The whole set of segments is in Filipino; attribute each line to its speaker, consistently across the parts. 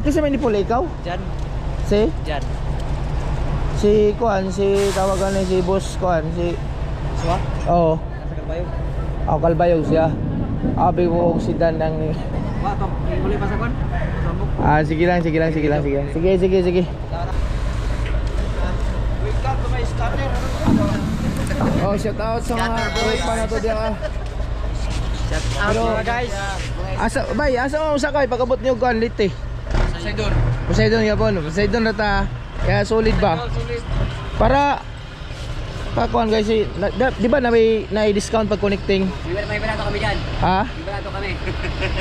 Speaker 1: Dito sa Manipula ikaw?
Speaker 2: Jan.
Speaker 1: Si?
Speaker 2: Jan.
Speaker 1: Si Kuan, si tawagan ni si Boss Kuan, si
Speaker 2: Swa?
Speaker 1: Oo.
Speaker 2: Nasa Kalbayog.
Speaker 1: Ako Kalbayog siya. Abi mo og si Dan ng
Speaker 2: Wa to, huli pa sa kon. Sambok.
Speaker 1: sige lang. Sige. Sige.
Speaker 2: Welcome to my scatter.
Speaker 1: Oh, shout out sa mga tropa na to diyan.
Speaker 2: Shout out mga guys.
Speaker 1: Asa mo sakay pagabot niyo Kuan lit eh.
Speaker 2: Poseidon.
Speaker 1: Poseidon yapon. Poseidon rata. Kaya solid ba?
Speaker 2: Sulit.
Speaker 1: Para pakuan guys, di ba na may discount pag connecting?
Speaker 2: May barato kami diyan.
Speaker 1: Ha?
Speaker 2: May barato kami.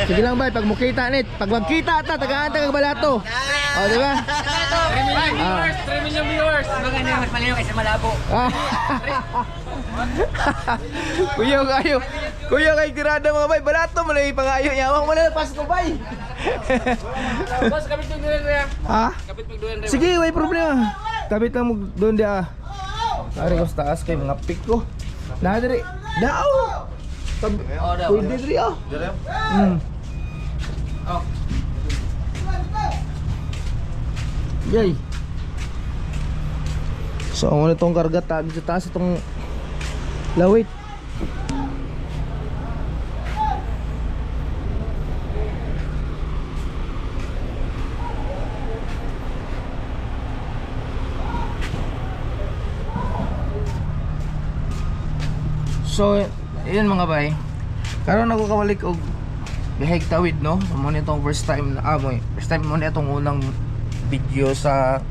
Speaker 1: Sige lang bay, pag mukita nit, pag magkita ta tagaan ta kag balato. Oh, di ba?
Speaker 2: 3 million viewers. Maganda mas malinaw kaysa malabo.
Speaker 1: Kuya kay tirada mga bay, balato mo lang ipangayo niya. Wag mo na Pasko bay.
Speaker 2: Boss, kapit pag duyan rin.
Speaker 1: Ha?
Speaker 2: Kapit pag duyan rin.
Speaker 1: Sige, may problema. Kapit lang mo doon dia. Ari ko sa taas kay mga pick ko. Na diri. Daw. Pwede diri ah.
Speaker 2: Oh.
Speaker 1: Yay. So, ano itong karga tag sa taas itong lawit. So, yun mga bay. Karon ako kawalik og bihag tawid no. Mo ni itong first time mo ni itong unang video sa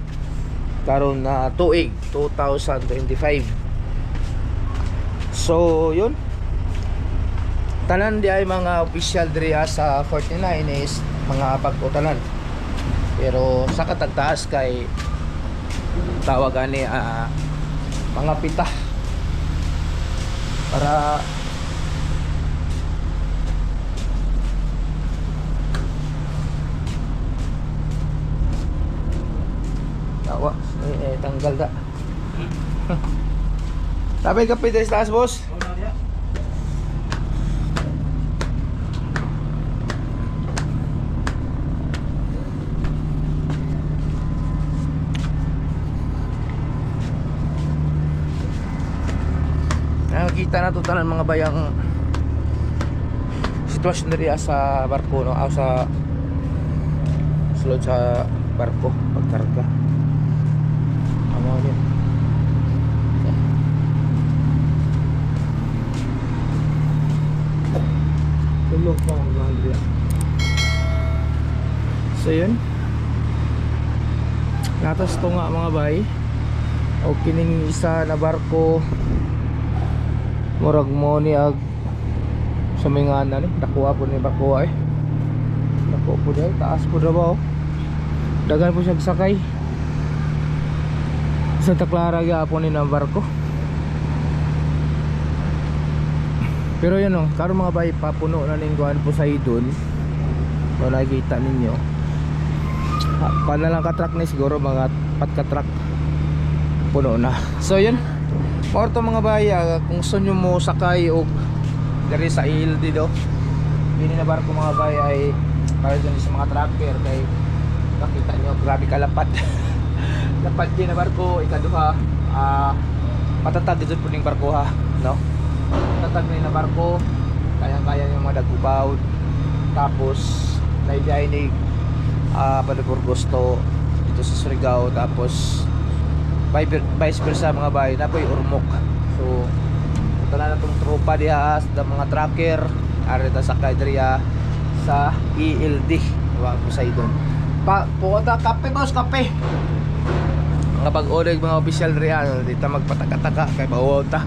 Speaker 1: karon na tuig 2025. So, yun. Tanan di ay mga official diriya sa 49 is mga pag-utanan. Pero sa katagtaas kay tawagan ni mga pita para tawa tanggal da. Sabi kapit sa taas boss. Nakikita na totalan mga bayang sitwasyon diri sa barko no, o sa sulod sa barko pagkarga. Ano yun? Tulog pa ang laundry. So yun. Natas to nga mga bay. O kining isa na barko murag mo ni ag sa mga ni dakuha po ni barko ay dako po dahil taas po na ba oh. Dagan po siya sakay Santa Clara gyapon ni ng barko. Pero yun oh, karon mga bay papuno na ning guan Poseidon. Kung nakikita ninyo lang ka-truck ni siguro mga pat ka-truck puno na. So yun Porto mga bay, kung gusto nyo mo sakay o dari sa ILD do, bini na barko mga bay ay para dyan sa mga trucker kay nakita nyo grabe kalapat. Lapat din na barko ikaduha matatag dyan po ning barko ha no? Matatag na barko kaya yung mga dagubaw tapos naibiyay ni Palibor Gusto dito sa Surigao tapos vice versa mga bay na po yung Urmok. So ito na itong tropa diha sa mga trucker arita sa kaidriya sa ELD diba Poseidon pumunta kape boss kape mga pag-oleg mga official diya dito magpataka-taka kay bawal ta.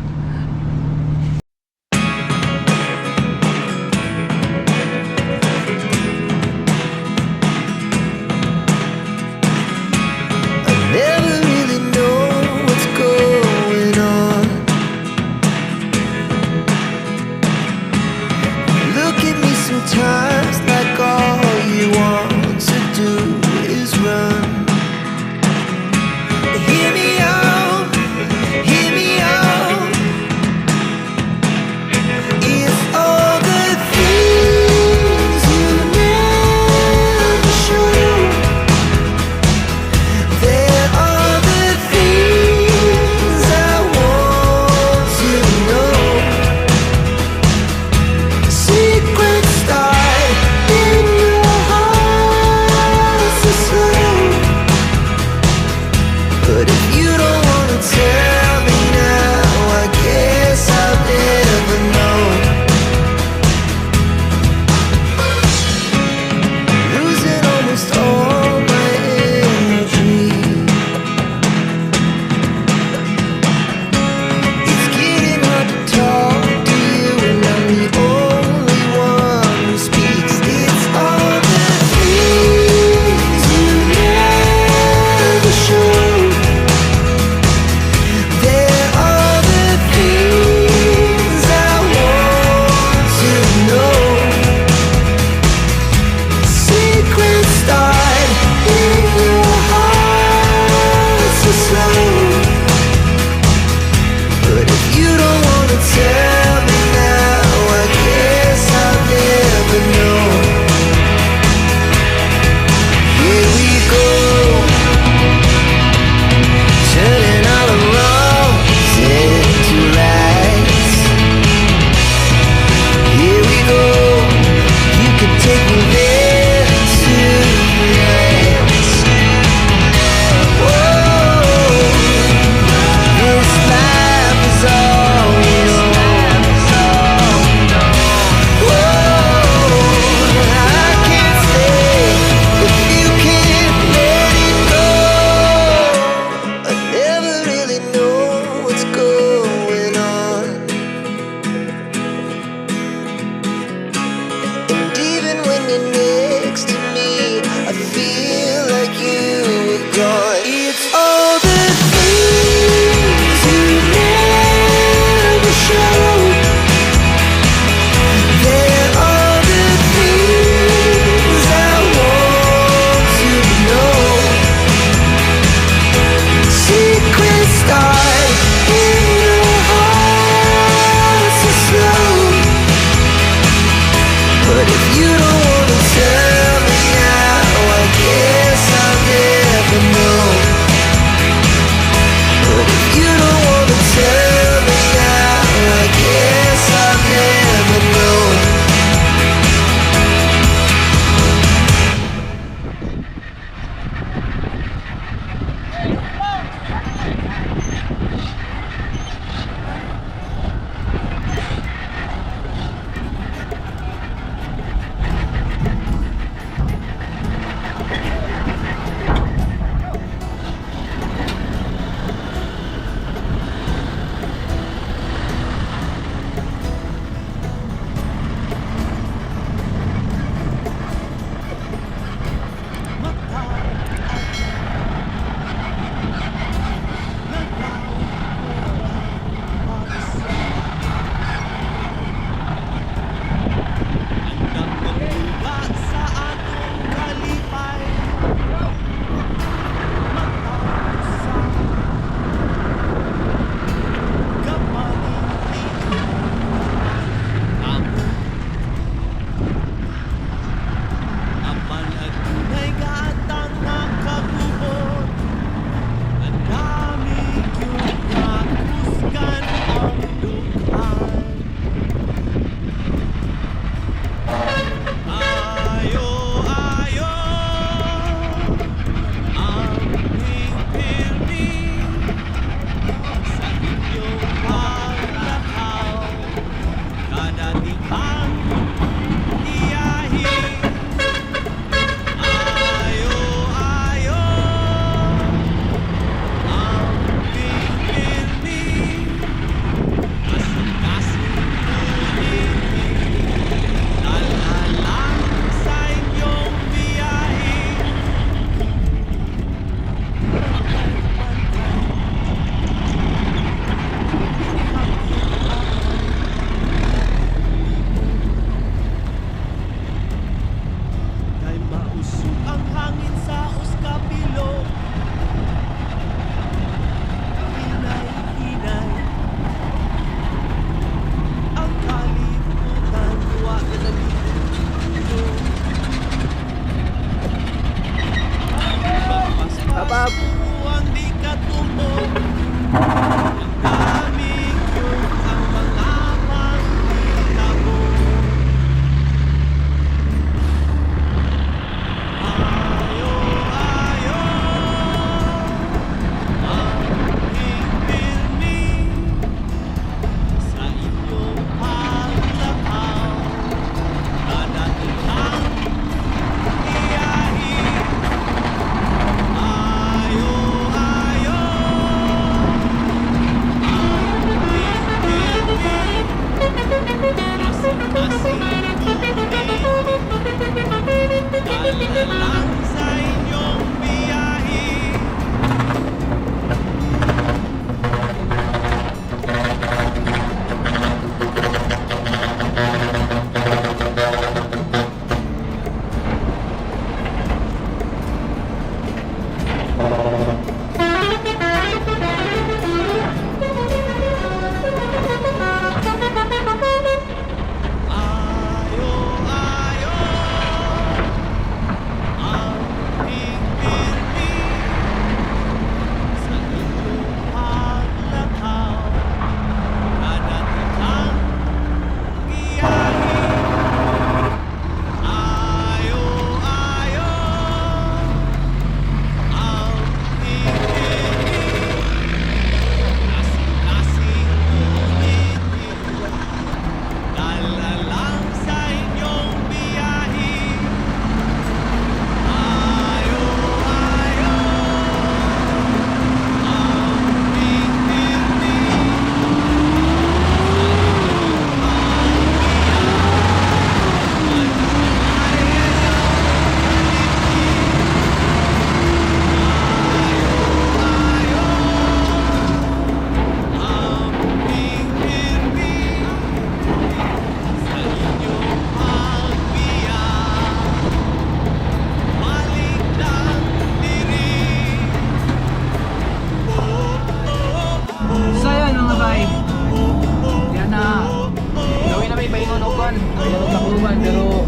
Speaker 2: Tacloban, pero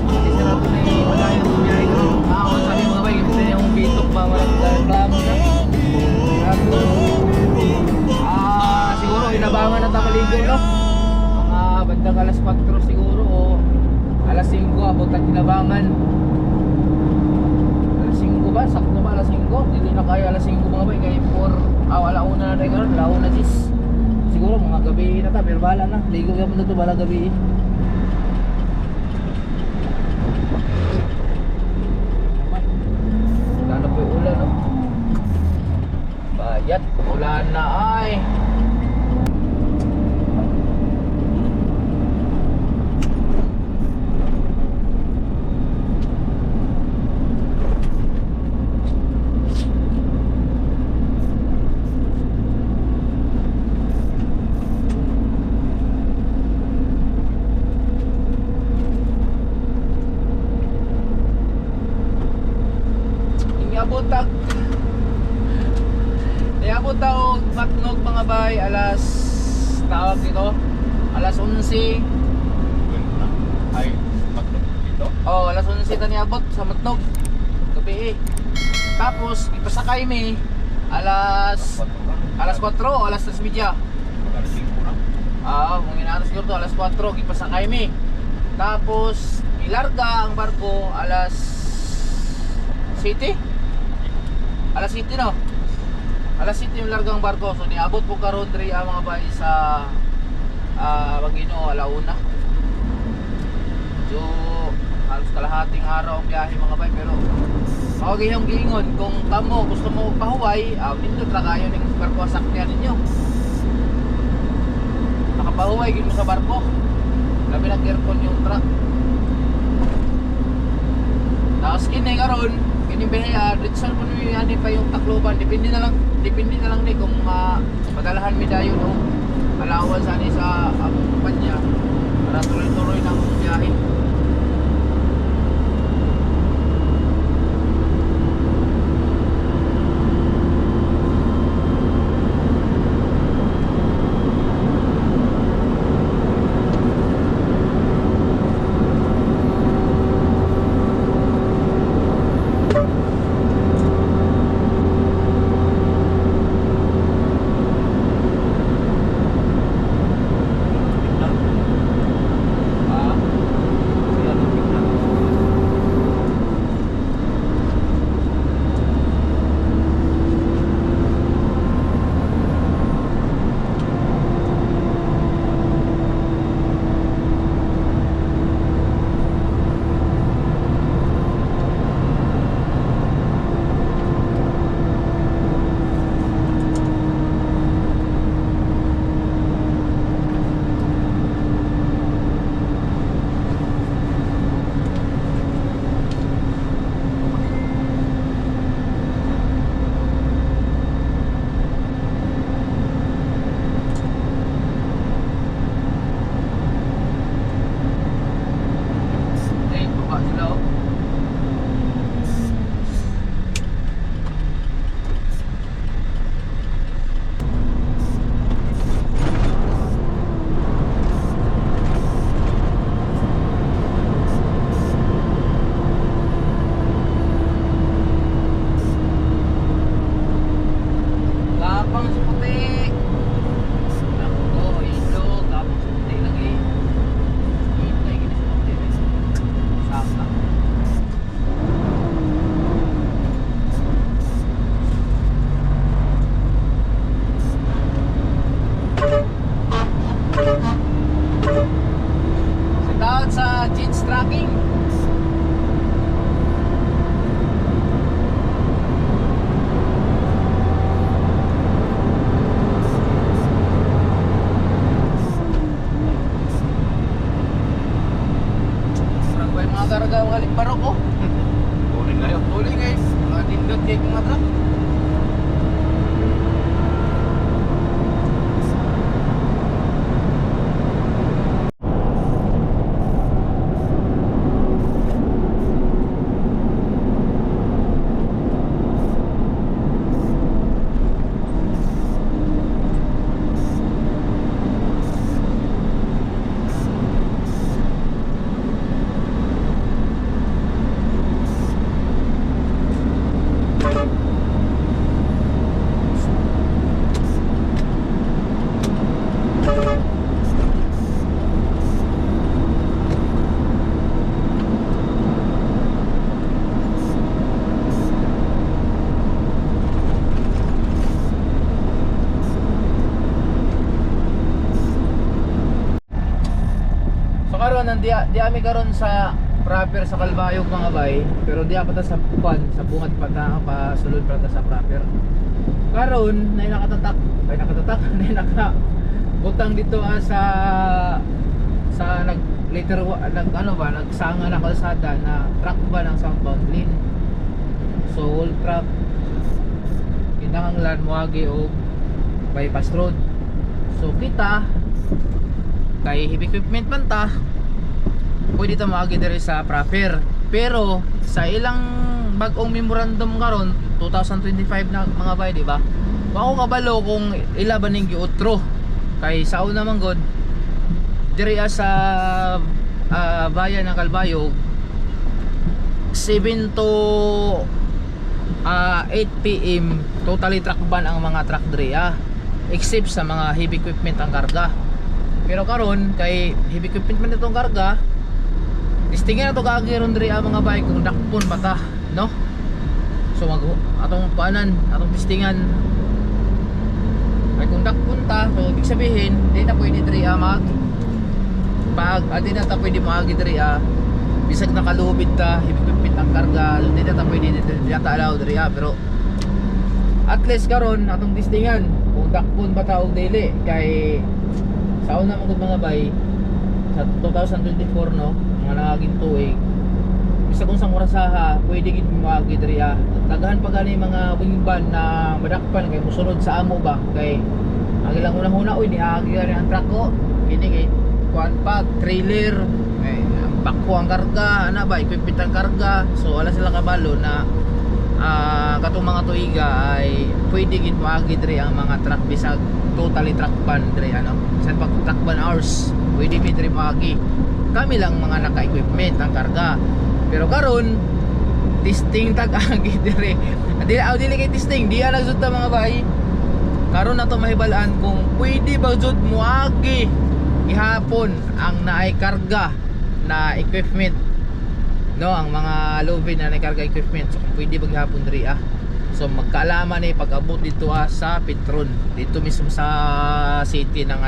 Speaker 2: isa na ito na yung madaya ng biyahe ko. Sabi mga bay, gusto niya akong bitok ba, walang reklamo na. Siguro inabangan na tamaligo, no? Mga bandang alas 4 siguro o alas 5 abot ang inabangan. Alas 5 ba? Sakto ba alas 5? Hindi na kaya alas 5 mga bay, kaya 4, alauna na rin karon, alauna 10. Siguro mga gabi na ta, pero bahala na. Ligo ka muna ito, bahala gabi. Lalo po yung ulan, no? Bayat, ulan na ay. Niabot ako Matnog mga bay, alas tawag dito, alas 11.
Speaker 3: Ay, Matnog dito?
Speaker 2: Oh, alas 11 ta niabot sa Matnog gabi. Tapos ipasakay mi alas 4 o alas 3:30.
Speaker 3: Alas 5 na.
Speaker 2: Kung inaano siguro to, alas 4 ipasakay mi. Tapos ilarga ang barko alas 7. Alas 7 no. Alas 7 yung largang barko. So niabot po karon diri ang mga bay sa Bagino alauna. So halos kalahating araw ang biyahe mga bay, pero mawagi yung giingon kung kamo gusto mo pahuway, nindot ra kayo ning barko sakyan ninyo. Nakapahuway gid mo sa barko. Labi na aircon yung truck. Tapos kini karon kining biyahe Ritson po ni ani pa yung Tacloban, depende na lang ni kung padalahan mi dayon o allowance ani sa kumpanya para tuloy-tuloy ng biyahe. kuanan di ami karon sa proper sa Kalbayog mga bay, pero di pa ta sa kuan sa bungad pa ta pa sulod pa ta sa proper. Karon nay nakatatak, nay naka butang dito sa nag later nag ano ba nagsanga na kalsada na truck ba ng southbound lane. So all truck kinahanglan moagi og bypass road. So kita kay heavy equipment man ta pwede ta moagi diri sa proper. Pero sa ilang bag-ong memorandum karon 2025 na mga bay, di ba? Wa ko kabalo kung ila ba ning giutro kay sa una man god diri sa bayan ng Kalbayog 7 to 8 PM totally truck ban ang mga truck diri except sa mga heavy equipment ang karga. Pero karon kay heavy equipment man itong karga, listingan na to kagiron diri mga bike kung dakpon mata, no? So atong paanan, atong listingan ay kung dakpon ta, so ibig sabihin di na pwede diri mag pag di na ta pwede maagi diri bisag nakalubid ta heavy equipment ang karga, di na ta pwede di ta allow diri pero at least karon atong listingan kung dakpon ba ta og dili kay sa una mga bay sa 2024 no mga naging tuig bisa kung sang orasaha pwede gid moagi diri daghan pa gani mga wing van na madakpan kay mosunod sa amo ba kay ang ilang unang-una oy niagi gani ang truck ko kini kay kuan pa trailer ang bako ang karga ana ba equipment ang karga so wala sila kabalo na katong mga tuiga ay pwede gid moagi diri ang mga truck bisag totally truck ban diri sa pag truck ban hours pwede mi diri moagi kami lang mga naka-equipment ang karga. Pero karon testing tag agi diri dili kay testing di lang jud ta mga bay karon na to mahibalaan kung pwede ba jud moagi ihapon ang naay karga na equipment, no, ang mga lobby na nagkarga equipment. So kung pwede maghapon diri so magkaalaman ni pag-abot dito sa Petron dito mismo sa city ng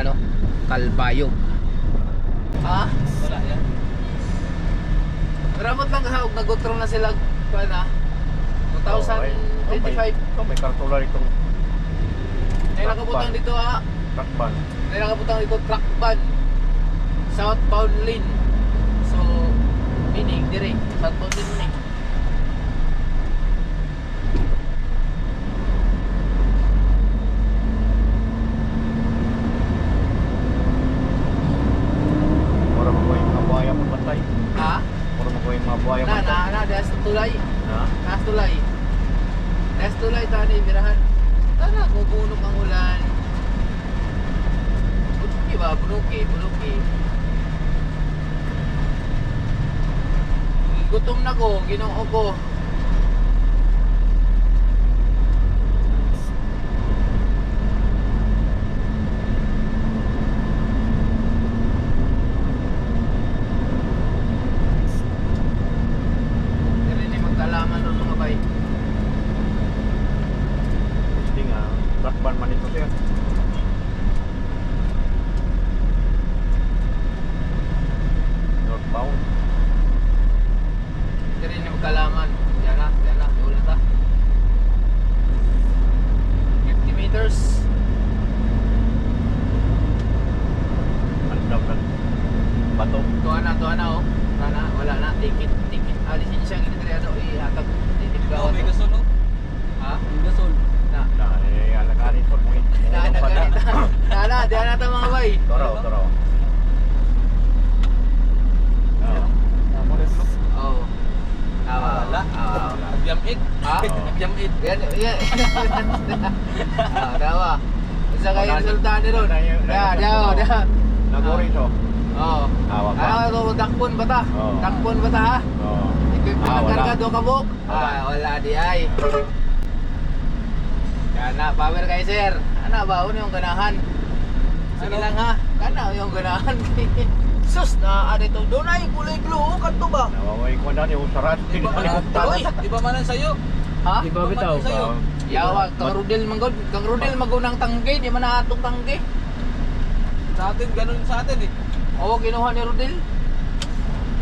Speaker 2: Kalbayog.
Speaker 3: Wala yan.
Speaker 2: Ramot lang kahawag nag-utro na sila na 2025.
Speaker 3: May kartular itong
Speaker 2: Ay nakabutang dito
Speaker 3: truck ban.
Speaker 2: Ay nakabutang dito truck ban southbound lane. So meaning dire southbound lane ni.
Speaker 3: Para mo ko yung mabuhaya mo patay. Para mo ko yung mabuhaya mo patay.
Speaker 2: Na des tulay.
Speaker 3: Ha?
Speaker 2: Nas tulay. Des tulay tani birahan. Tara bubunok ang ulan. Bunuki ba? Bunuki. Gutom na ko, ginoo ko. Hindi rin magkalaman doon mga bay.
Speaker 3: Hindi nga, truck ban man ito sir. Northbound.
Speaker 2: Hindi rin magkalaman. Yan na, ulit 50 meters.
Speaker 3: Ang daw ng bato.
Speaker 2: Tuwa na oh. Wala na, ticket. Alisin siya ginitriado, ihatag. Ticket gawat.
Speaker 4: May gasol, no?
Speaker 2: Ha?
Speaker 4: May gasol.
Speaker 2: Na.
Speaker 3: Alagarin po mo ito.
Speaker 2: Di na ito mga bay.
Speaker 3: Toro.
Speaker 2: Oo.
Speaker 4: Wala. Abyam-id.
Speaker 2: Ha?
Speaker 4: Abyam-id.
Speaker 2: Yan. Dawa. Isa kayo resulta ni ron. Dawa.
Speaker 3: Nagori ito.
Speaker 2: Oo.
Speaker 3: Wag ba?
Speaker 2: Dakpon ba ta?
Speaker 3: Oo.
Speaker 2: Dakpon ba ta ha?
Speaker 3: Oo.
Speaker 2: Equipment ng
Speaker 3: Wala.
Speaker 2: karga do kabuk? Wala di ay. Kana power kay sir. Ana ba uno yung ganahan? Sige lang ha. Kana yung ganahan. Sus na ano ito doon ay kulay blue kadto ba?
Speaker 3: Nawaway ko na yung sarat.
Speaker 2: Uy,
Speaker 4: Di ba manan sa'yo?
Speaker 2: ha?
Speaker 4: Di ba bitaw? Sa'yo.
Speaker 2: Yawa kang Rudel manggod, kang Rudel magunang tangge, di man atong tangge.
Speaker 4: Sa atin, ganun sa atin eh.
Speaker 2: Oo, kinuha ni Rudel.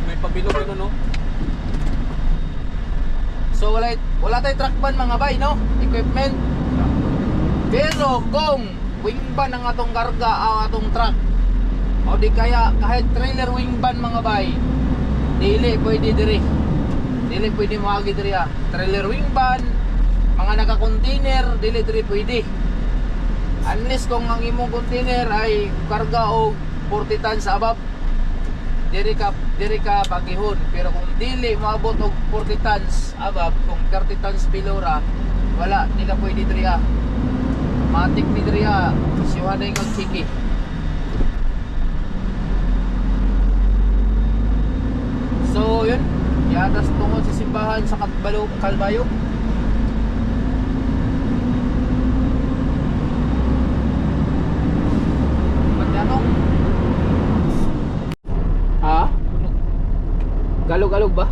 Speaker 4: May pabilog ano no?
Speaker 2: So wala tayong truck ban mga bay, no? Equipment. Pero kung wing ban ang atong karga o atong truck, o di kaya kahit trailer wing ban mga bay, dili pwede diri. Dili pwede moagi diri ah. Trailer wing ban, mga naka-container, dili diri pwede. Unless kung ang imong container ay karga og 40 tons above, diri ka pagihon. Pero kung dili moabot og 40 tons above, kung 30 tons below ra, wala, di ka pwede diri ah. Matik ni diri ah, siwa na yung chiki. So yun, yatas tungod sa simbahan sa Kalbayog. Magtanong? Ha? Galog-galog ba?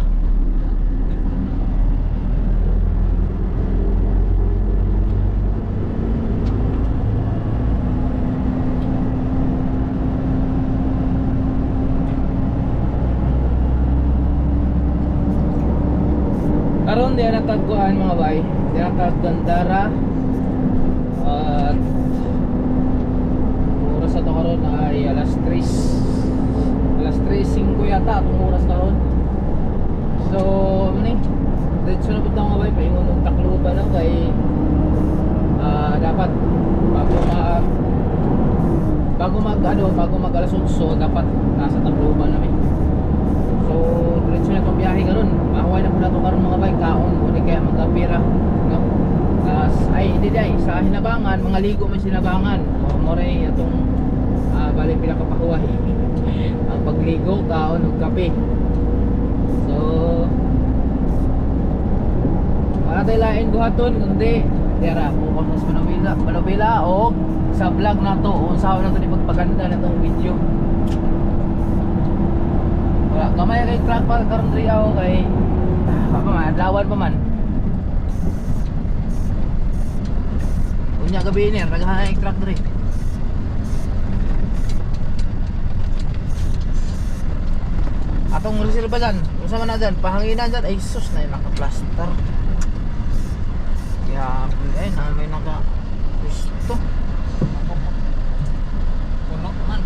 Speaker 2: Karon di na tagkuan mga bay, di na tag Gandara. At oras sa to karon ay alas 3:05 yata atong oras karon. So mani diretso na pud mga bay, paingon og Tacloban lang kay dapat bago mag alas 8 dapat nasa Tacloban na. So diretso na itong biyahe karon. Mahuway na po na ito karon mga bay, kaon o di kaya mag-apira, no? Ay hindi day, sa Hinabangan, mga ligo may Hinabangan. O moray itong bali pinakapahuway ang pagligo, kaon o kape. So wala tayo lain buhaton kundi tira focus sa Manobela o sa vlog na to o sa na ito di pagpaganda na itong video. Wala kamay kay truck pa karon diri ako kay adlawan pa man. Unya gabi ni ragahan ang truck diri. Atong reserva dyan, unsa man na dyan, pahanginan dyan, ay sus na yung naka-plaster. Kaya ay na may naka-gusto. Puno man.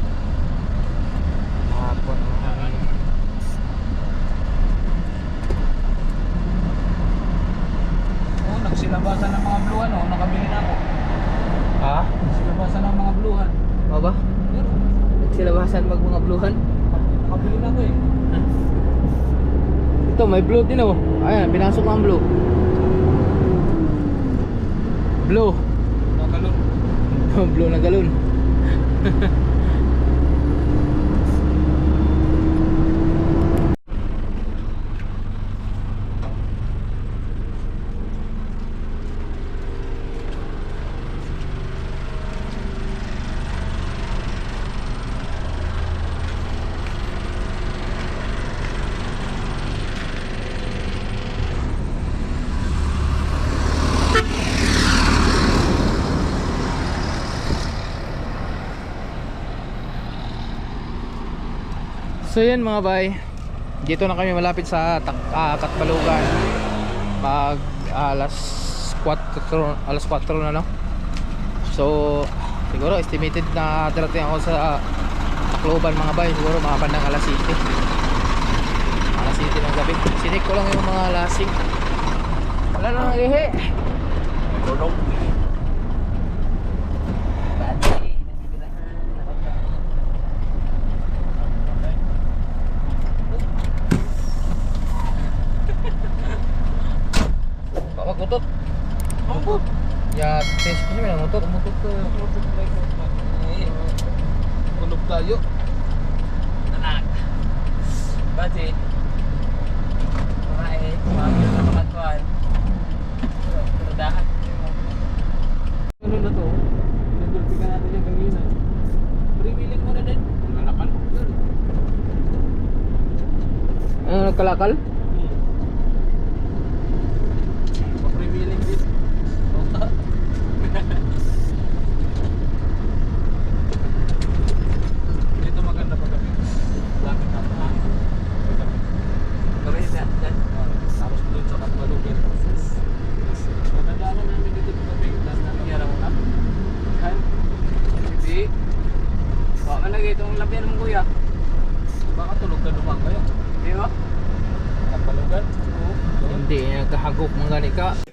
Speaker 2: Hapon man.
Speaker 4: Oh, nagsilabasan ng mga bluhan oh, nakabili na ako.
Speaker 1: Ha?
Speaker 4: Nagsilabasan ng mga bluhan.
Speaker 1: Ano ba? Nagsilabasan mag mga bluhan?
Speaker 4: Nakabili na ako eh.
Speaker 1: Ito may blue din oh. Ayan, pinasok ng blue. Blue.
Speaker 4: Nagalon.
Speaker 1: Blue na galon. So yun mga bay, dito na kami malapit sa Katbalugan. Mag alas 4 na no. So siguro estimated na darating ako sa Tacloban mga bay, siguro mga bandang alas 7 ng gabi. Sinik ko lang yung mga lasing. Wala na nang ihi.
Speaker 3: Tulog.
Speaker 1: Magutot. Magutot. Ya, test ko siya magutot. Magutot ko.
Speaker 4: Kulog tayo.
Speaker 2: Anak. Bati. Kumain. Kumain na kapatkuhan. Perdahan.
Speaker 4: Ano na to? Nagulpikan natin yung kanina. Pre-wheeling mo na din. Nalakan.
Speaker 1: Ano nagkalakal?
Speaker 4: Pa-pre-wheeling din. Dito maganda pa kami. Lapit na pa. labihan mo kuya. Baka tulog ka naman kayo. Di ba? Napalugan? Oo.
Speaker 1: Hindi, nagkahagok mga gani ka.